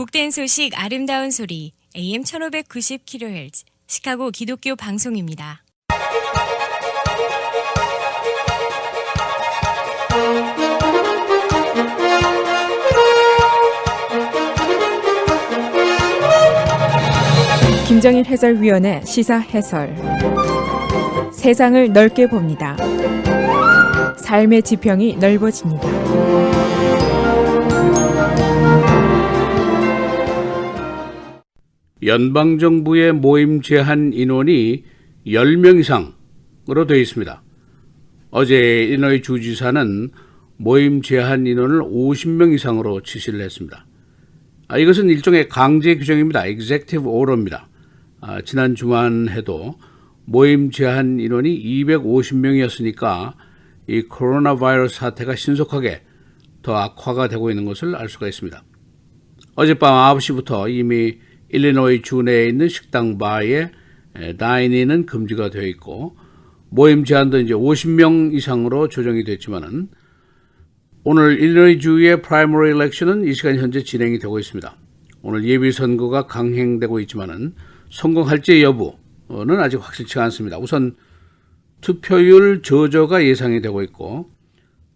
복된 소식 아름다운 소리 AM 1590kHz 시카고 기독교 방송입니다. 김정일 해설위원의 시사 해설. 세상을 넓게 봅니다. 삶의 지평이 넓어집니다. 연방정부의 모임 제한 인원이 10명 이상으로 되어 있습니다. 어제 일리노이 주지사는 모임 제한 인원을 50명 이상으로 지시를 했습니다. 이것은 일종의 강제 규정입니다. Executive Order입니다. 지난 주말에도 모임 제한 인원이 250명이었으니까 이 코로나 바이러스 사태가 신속하게 더 악화가 되고 있는 것을 알 수가 있습니다. 어젯밤 9시부터 이미 일리노이 주 내에 있는 식당 바에 다이닝은 금지가 되어 있고 모임 제한도 이제 50명 이상으로 조정이 됐지만은 오늘 일리노이 주의 프라이머리 일렉션은 이 시간 현재 진행이 되고 있습니다. 오늘 예비 선거가 강행되고 있지만은 성공할지 여부는 아직 확실치가 않습니다. 우선 투표율 저조가 예상이 되고 있고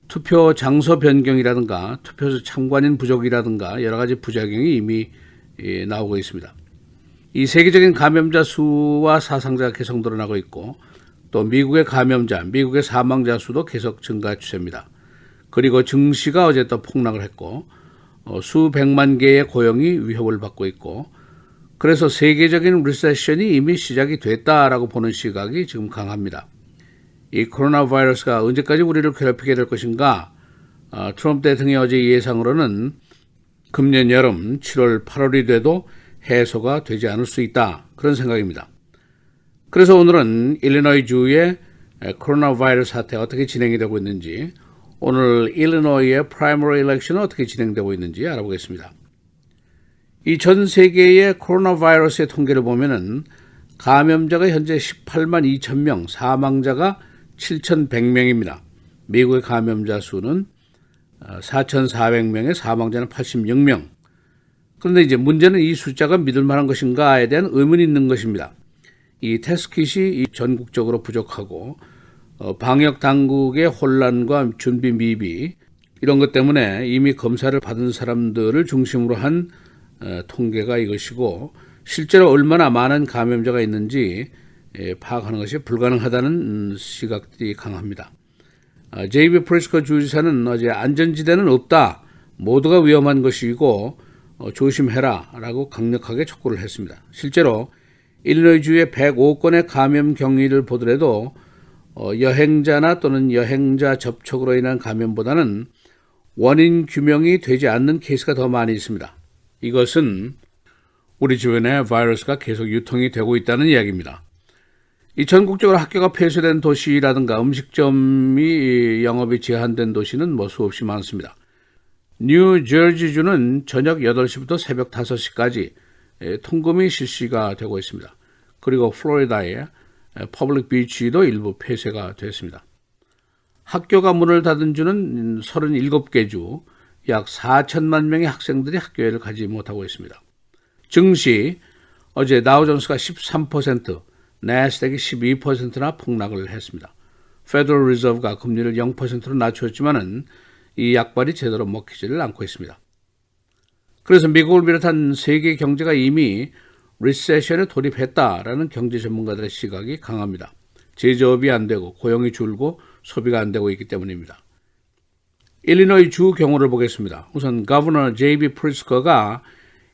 투표 장소 변경이라든가 투표소 참관인 부족이라든가 여러 가지 부작용이 이미 나오고 있습니다. 이 세계적인 감염자 수와 사상자가 계속 늘어나고 있고 또 미국의 감염자, 미국의 사망자 수도 계속 증가 추세입니다. 그리고 증시가 어제 또 폭락을 했고 수백만 개의 고용이 위협을 받고 있고 그래서 세계적인 리세션이 이미 시작이 됐다라고 보는 시각이 지금 강합니다. 이 코로나 바이러스가 언제까지 우리를 괴롭히게 될 것인가? 트럼프 대통령이 어제 예상으로는 금년 여름 7월 8월이 돼도 해소가 되지 않을 수 있다. 그런 생각입니다. 그래서 오늘은 일리노이 주의 코로나 바이러스 사태 어떻게 진행이 되고 있는지 오늘 일리노이의 프라이머리 일렉션은 어떻게 진행되고 있는지 알아보겠습니다. 이 전 세계의 코로나 바이러스의 통계를 보면은 감염자가 현재 18만 2천 명, 사망자가 7,100명입니다. 미국의 감염자 수는 4,400명에 사망자는 86명. 그런데 이제 문제는 이 숫자가 믿을 만한 것인가에 대한 의문이 있는 것입니다. 이 테스트킷이 전국적으로 부족하고 방역 당국의 혼란과 준비 미비 이런 것 때문에 이미 검사를 받은 사람들을 중심으로 한 통계가 이것이고 실제로 얼마나 많은 감염자가 있는지 파악하는 것이 불가능하다는 시각들이 강합니다. 제이비 프리스커 주지사는 어제 안전지대는 없다. 모두가 위험한 것이고 조심해라 라고 강력하게 촉구를 했습니다. 실제로 일리노이 주의 105건의 감염 경위를 보더라도 여행자나 또는 여행자 접촉으로 인한 감염보다는 원인 규명이 되지 않는 케이스가 더 많이 있습니다. 이것은 우리 주변에 바이러스가 계속 유통이 되고 있다는 이야기입니다. 이 전국적으로 학교가 폐쇄된 도시라든가 음식점이 영업이 제한된 도시는 수없이 많습니다. 뉴저지주는 저녁 8시부터 새벽 5시까지 통금이 실시가 되고 있습니다. 그리고 플로리다의 퍼블릭 비치도 일부 폐쇄가 됐습니다. 학교가 문을 닫은 주는 37개 주, 약 4천만 명의 학생들이 학교를 가지 못하고 있습니다. 증시, 어제 다우존스가 13%, 나스닥이 12%나 폭락을 했습니다. 페더럴 리저브가 금리를 0%로 낮췄지만은 이 약발이 제대로 먹히지를 않고 있습니다. 그래서 미국을 비롯한 세계 경제가 이미 리세션에 돌입했다라는 경제 전문가들의 시각이 강합니다. 제조업이 안 되고 고용이 줄고 소비가 안 되고 있기 때문입니다. 일리노이 주 경우를 보겠습니다. 우선 거버너 제이비 프리스커가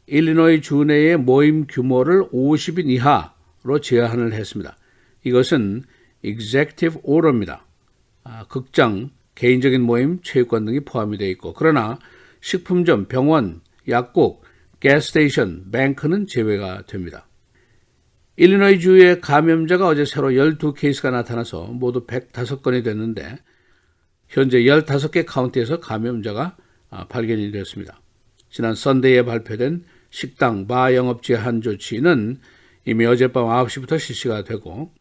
일리노이 주 내의 모임 규모를 50인 이하로 제한을 했습니다. 이것은 Executive Order입니다. 극장, 개인적인 모임, 체육관 등이 포함이 되어 있고 그러나 식품점, 병원, 약국, 가스스테이션, 뱅크는 제외가 됩니다. 일리노이 주의 감염자가 어제 새로 12케이스가 나타나서 모두 105건이 됐는데 현재 15개 카운티에서 감염자가 발견이 되었습니다. 지난 선데이에 발표된 식당, 바 영업 제한 조치는 이미 어젯밤 9시부터 실시가 되고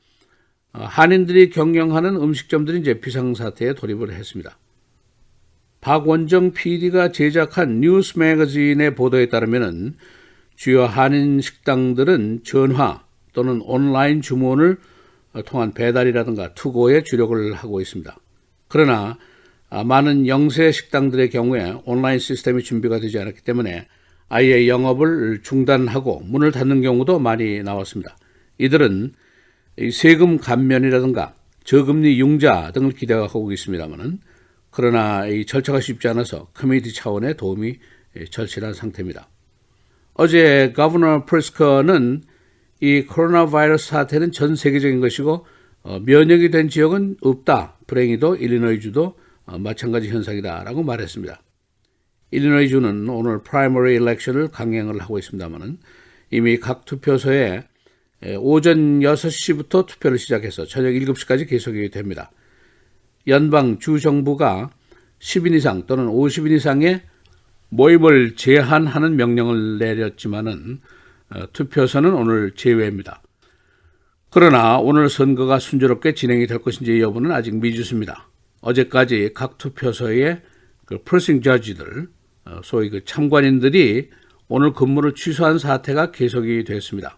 한인들이 경영하는 음식점들이 이제 비상사태에 돌입을 했습니다. 박원정 PD가 제작한 뉴스 매거진의 보도에 따르면 주요 한인 식당들은 전화 또는 온라인 주문을 통한 배달이라든가 투고에 주력을 하고 있습니다. 그러나 많은 영세 식당들의 경우에 온라인 시스템이 준비가 되지 않았기 때문에 아예 영업을 중단하고 문을 닫는 경우도 많이 나왔습니다. 이들은 세금 감면이라든가 저금리 융자 등을 기대하고 있습니다만 그러나 이 절차가 쉽지 않아서 커뮤니티 차원의 도움이 절실한 상태입니다. 어제 거버너 프리스커는 이 코로나 바이러스 사태는 전 세계적인 것이고 면역이 된 지역은 없다. 불행히도 일리노이주도 마찬가지 현상이다라고 말했습니다. 일리노이주는 오늘 프라이머리 일렉션을 강행을 하고 있습니다만 이미 각 투표소에 오전 6시부터 투표를 시작해서 저녁 7시까지 계속이 됩니다. 연방 주정부가 10인 이상 또는 50인 이상의 모임을 제한하는 명령을 내렸지만은 투표소는 오늘 제외입니다. 그러나 오늘 선거가 순조롭게 진행이 될 것인지 여부는 아직 미지수입니다. 어제까지 각 투표소의 프리싱 저지들, 소위 참관인들이 오늘 근무를 취소한 사태가 계속이 됐습니다.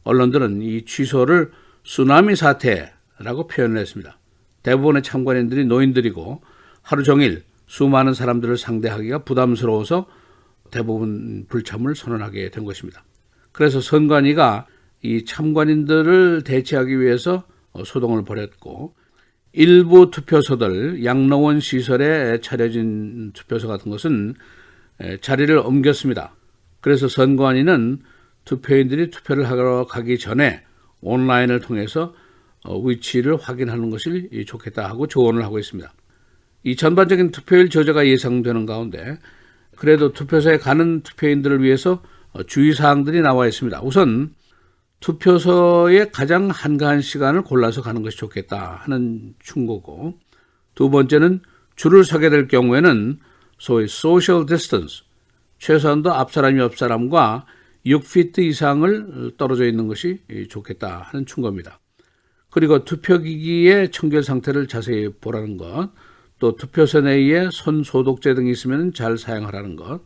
언론들은 이 취소를 쓰나미 사태라고 표현을 했습니다. 대부분의 참관인들이 노인들이고 하루 종일 수많은 사람들을 상대하기가 부담스러워서 대부분 불참을 선언하게 된 것입니다. 그래서 선관위가 이 참관인들을 대체하기 위해서 소동을 벌였고 일부 투표소들, 양로원 시설에 차려진 투표소 같은 것은 자리를 옮겼습니다. 그래서 선관위는 투표인들이 투표를 하러 가기 전에 온라인을 통해서 위치를 확인하는 것이 좋겠다 하고 조언을 하고 있습니다. 이 전반적인 투표율 저조가 예상되는 가운데 그래도 투표소에 가는 투표인들을 위해서 주의사항들이 나와 있습니다. 우선 투표소에 가장 한가한 시간을 골라서 가는 것이 좋겠다 하는 충고고, 두 번째는 줄을 서게 될 경우에는 소위 social distance, 최소한도 앞 사람이 옆 사람과 6피트 이상을 떨어져 있는 것이 좋겠다 하는 충고입니다. 그리고 투표기기의 청결 상태를 자세히 보라는 것, 또 투표소 내에 손 소독제 등이 있으면 잘 사용하라는 것,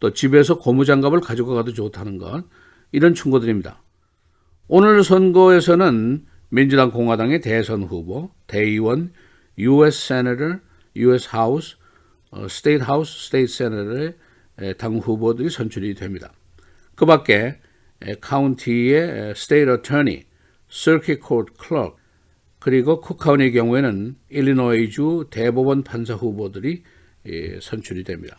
또 집에서 고무장갑을 가지고 가도 좋다는 것, 이런 충고드립니다. 오늘 선거에서는 민주당 공화당의 대선 후보, 대의원, U.S. Senator, U.S. House, State House, State Senator의 당 후보들이 선출이 됩니다. 그 밖에 카운티의 State Attorney, Circuit Court Clerk, 그리고 쿡카운티의 경우에는 일리노이주 대법원 판사 후보들이 선출이 됩니다.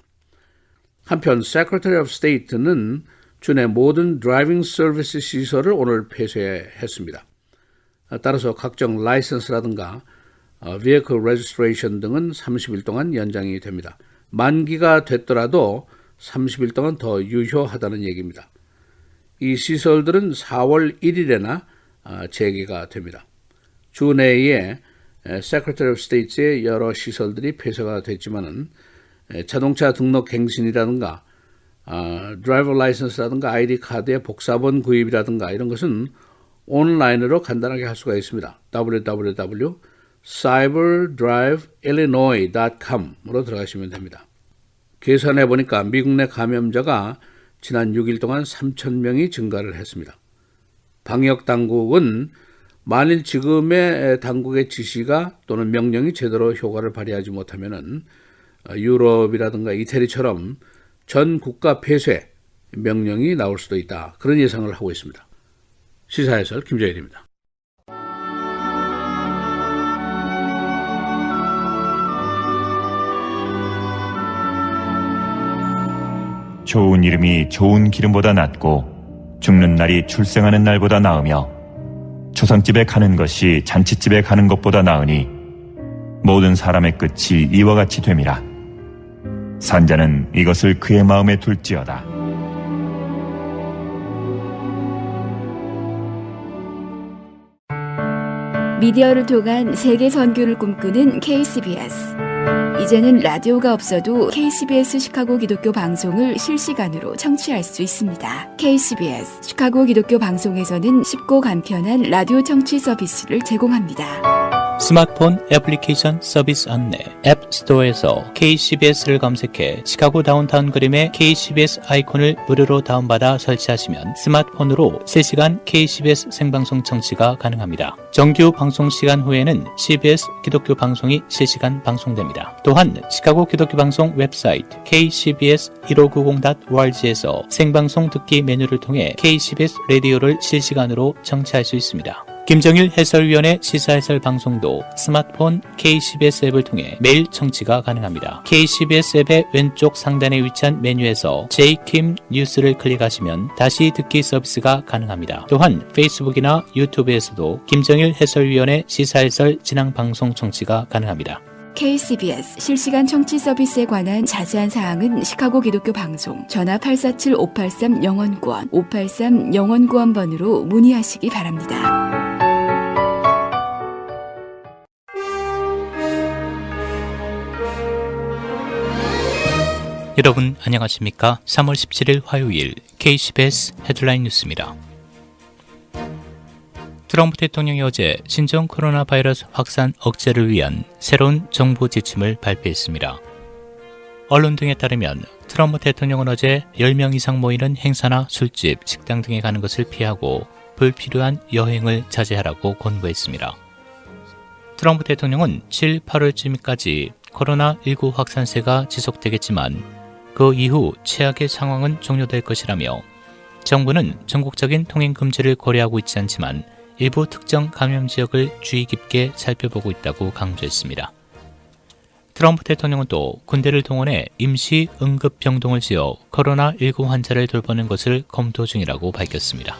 한편 Secretary of State는 주내 모든 드라이빙 서비스 시설을 오늘 폐쇄했습니다. 따라서 각종 라이선스라든가 vehicle registration 등은 30일 동안 연장이 됩니다. 만기가 됐더라도 30일 동안 더 유효하다는 얘기입니다. 이 시설들은 4월 1일에나 재개가 됩니다. 주 내에 Secretary of State의 여러 시설들이 폐쇄가 됐지만은 자동차 등록 갱신이라든가 드라이버 라이선스라든가 ID 카드의 복사본 구입이라든가 이런 것은 온라인으로 간단하게 할 수가 있습니다. www.cyberdriveillinois.com으로 들어가시면 됩니다. 계산해 보니까 미국 내 감염자가 지난 6일 동안 3,000명이 증가를 했습니다. 방역 당국은 만일 지금의 당국의 지시가 또는 명령이 제대로 효과를 발휘하지 못하면은 유럽이라든가 이태리처럼 전 국가 폐쇄 명령이 나올 수도 있다. 그런 예상을 하고 있습니다. 시사해설 김정일입니다. 좋은 이름이 좋은 기름보다 낫고 죽는 날이 출생하는 날보다 나으며 초상집에 가는 것이 잔치집에 가는 것보다 나으니 모든 사람의 끝이 이와 같이 됨이라. 산자는 이것을 그의 마음에 둘지어다. 미디어를 통한 세계 선교를 꿈꾸는 KCBS. 이제는 라디오가 없어도 KCBS 시카고 기독교 방송을 실시간으로 청취할 수 있습니다. KCBS 시카고 기독교 방송에서는 쉽고 간편한 라디오 청취 서비스를 제공합니다. 스마트폰 애플리케이션 서비스 안내 앱스토어에서 KCBS를 검색해 시카고 다운타운 그림의 KCBS 아이콘을 무료로 다운받아 설치하시면 스마트폰으로 실시간 KCBS 생방송 청취가 가능합니다. 정규 방송 시간 후에는 CBS 기독교 방송이 실시간 방송됩니다. 또한 시카고 기독교 방송 웹사이트 kcbs1590.org에서 생방송 듣기 메뉴를 통해 KCBS 라디오를 실시간으로 청취할 수 있습니다. 김정일 해설위원의 시사해설 방송도 스마트폰 KCBS 앱을 통해 매일 청취가 가능합니다. KCBS 앱의 왼쪽 상단에 위치한 메뉴에서 JKIM 뉴스를 클릭하시면 다시 듣기 서비스가 가능합니다. 또한 페이스북이나 유튜브에서도 김정일 해설위원의 시사해설 진행 방송 청취가 가능합니다. KCBS 실시간 청취 서비스에 관한 자세한 사항은 시카고 기독교 방송 전화 847-583-영원구원 583-영원구원번으로 문의하시기 바랍니다. 여러분 안녕하십니까? 3월 17일 화요일 KCBS 헤드라인 뉴스입니다. 트럼프 대통령이 어제 신종 코로나 바이러스 확산 억제를 위한 새로운 정부 지침을 발표했습니다. 언론 등에 따르면 트럼프 대통령은 어제 10명 이상 모이는 행사나 술집, 식당 등에 가는 것을 피하고 불필요한 여행을 자제하라고 권고했습니다. 트럼프 대통령은 7, 8월쯤까지 코로나19 확산세가 지속되겠지만 그 이후 최악의 상황은 종료될 것이라며 정부는 전국적인 통행 금지를 고려하고 있지 않지만 일부 특정 감염 지역을 주의 깊게 살펴보고 있다고 강조했습니다. 트럼프 대통령은 또 군대를 동원해 임시 응급병동을 지어 코로나19 환자를 돌보는 것을 검토 중이라고 밝혔습니다.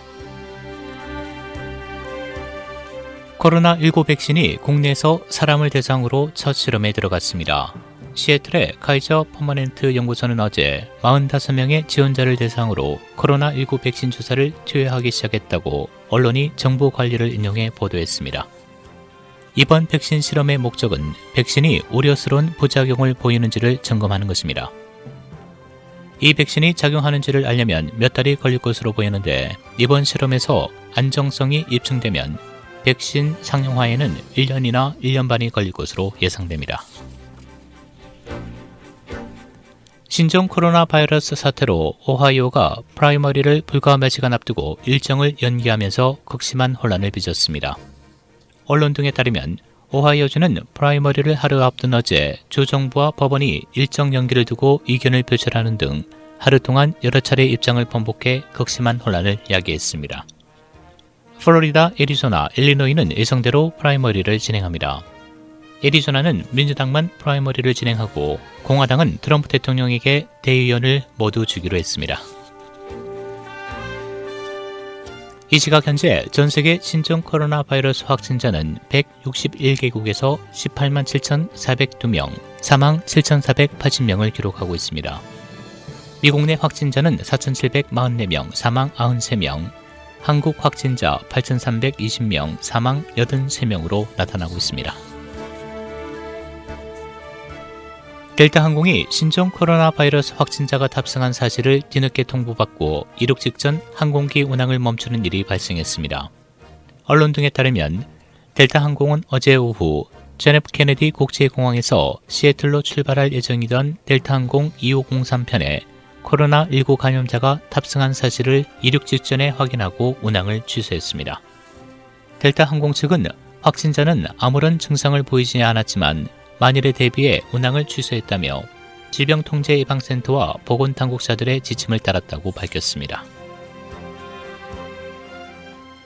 코로나19 백신이 국내에서 사람을 대상으로 첫 실험에 들어갔습니다. 시애틀의 카이저 퍼머넨트 연구소는 어제 45명의 지원자를 대상으로 코로나19 백신 주사를 투여하기 시작했다고 언론이 정부 관리를 인용해 보도했습니다. 이번 백신 실험의 목적은 백신이 우려스러운 부작용을 보이는지를 점검하는 것입니다. 이 백신이 작용하는지를 알려면 몇 달이 걸릴 것으로 보이는데 이번 실험에서 안정성이 입증되면 백신 상용화에는 1년이나 1년 반이 걸릴 것으로 예상됩니다. 신종 코로나 바이러스 사태로 오하이오가 프라이머리를 불과 몇 시간 앞두고 일정을 연기하면서 극심한 혼란을 빚었습니다. 언론 등에 따르면 오하이오주는 프라이머리를 하루 앞둔 어제 주 정부와 법원이 일정 연기를 두고 이견을 표출하는 등 하루 동안 여러 차례 입장을 번복해 극심한 혼란을 야기했습니다. 플로리다, 애리조나, 일리노이는 예정대로 프라이머리를 진행합니다. 애리조나는 민주당만 프라이머리를 진행하고 공화당은 트럼프 대통령에게 대의원을 모두 주기로 했습니다. 이 시각 현재 전 세계 신종 코로나 바이러스 확진자는 161개국에서 18만 7,402명, 사망 7,480명을 기록하고 있습니다. 미국 내 확진자는 4,744명, 사망 93명, 한국 확진자 8,320명, 사망 83명으로 나타나고 있습니다. 델타 항공이 신종 코로나 바이러스 확진자가 탑승한 사실을 뒤늦게 통보받고 이륙 직전 항공기 운항을 멈추는 일이 발생했습니다. 언론 등에 따르면 델타 항공은 어제 오후 JF 케네디 국제공항에서 시애틀로 출발할 예정이던 델타 항공 2503편에 코로나19 감염자가 탑승한 사실을 이륙 직전에 확인하고 운항을 취소했습니다. 델타 항공 측은 확진자는 아무런 증상을 보이지 않았지만 만일에 대비해 운항을 취소했다며 질병통제예방센터와 보건당국자들의 지침을 따랐다고 밝혔습니다.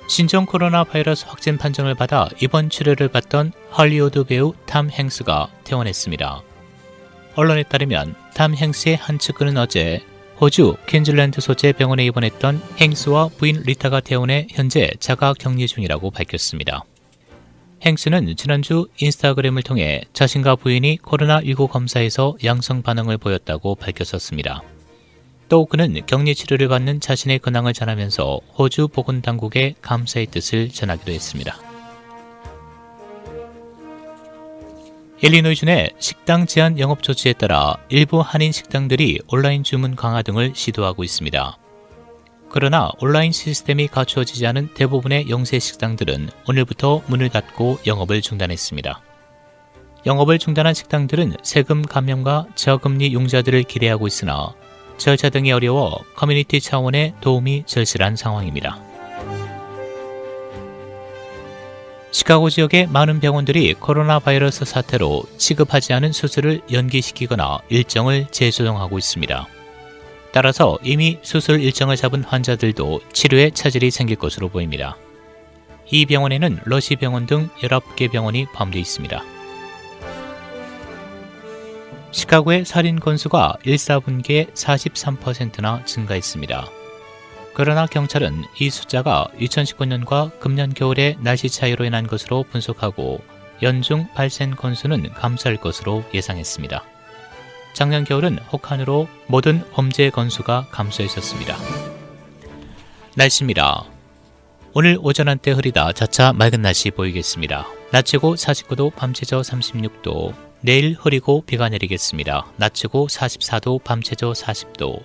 신종 코로나 바이러스 확진 판정을 받아 입원 치료를 받던 할리우드 배우 탐 행스가 퇴원했습니다. 언론에 따르면 탐 행스의 한 측근은 어제 호주 퀸즐랜드 소재 병원에 입원했던 행스와 부인 리타가 퇴원해 현재 자가 격리 중이라고 밝혔습니다. 행스는 지난주 인스타그램을 통해 자신과 부인이 코로나19 검사에서 양성 반응을 보였다고 밝혔었습니다. 또 그는 격리 치료를 받는 자신의 근황을 전하면서 호주 보건당국에 감사의 뜻을 전하기도 했습니다. 일리노이주 내 식당 제한 영업 조치에 따라 일부 한인 식당들이 온라인 주문 강화 등을 시도하고 있습니다. 그러나 온라인 시스템이 갖추어지지 않은 대부분의 영세 식당들은 오늘부터 문을 닫고 영업을 중단했습니다. 영업을 중단한 식당들은 세금 감면과 저금리 융자들을 기대하고 있으나 절차 등이 어려워 커뮤니티 차원의 도움이 절실한 상황입니다. 시카고 지역의 많은 병원들이 코로나 바이러스 사태로 시급하지 않은 수술을 연기시키거나 일정을 재조정하고 있습니다. 따라서 이미 수술 일정을 잡은 환자들도 치료에 차질이 생길 것으로 보입니다. 이 병원에는 러시 병원 등 19개 병원이 포함되어 있습니다. 시카고의 살인 건수가 1사분기에 43%나 증가했습니다. 그러나 경찰은 이 숫자가 2019년과 금년 겨울의 날씨 차이로 인한 것으로 분석하고 연중 발생 건수는 감소할 것으로 예상했습니다. 작년 겨울은 혹한으로 모든 범죄 건수가 감소했었습니다. 날씨입니다. 오늘 오전 한때 흐리다 차차 맑은 날씨 보이겠습니다. 낮 최고 49도, 밤 최저 36도. 내일 흐리고 비가 내리겠습니다. 낮 최고 44도, 밤 최저 40도.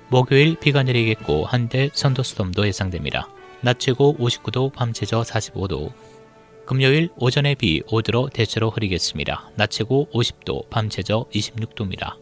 목요일 비가 내리겠고 한때 선도수dom도 예상됩니다. 낮 최고 59도, 밤 최저 45도. 금요일 오전에 비, 오후로 대체로 흐리겠습니다. 낮 최고 50도, 밤 최저 26도입니다.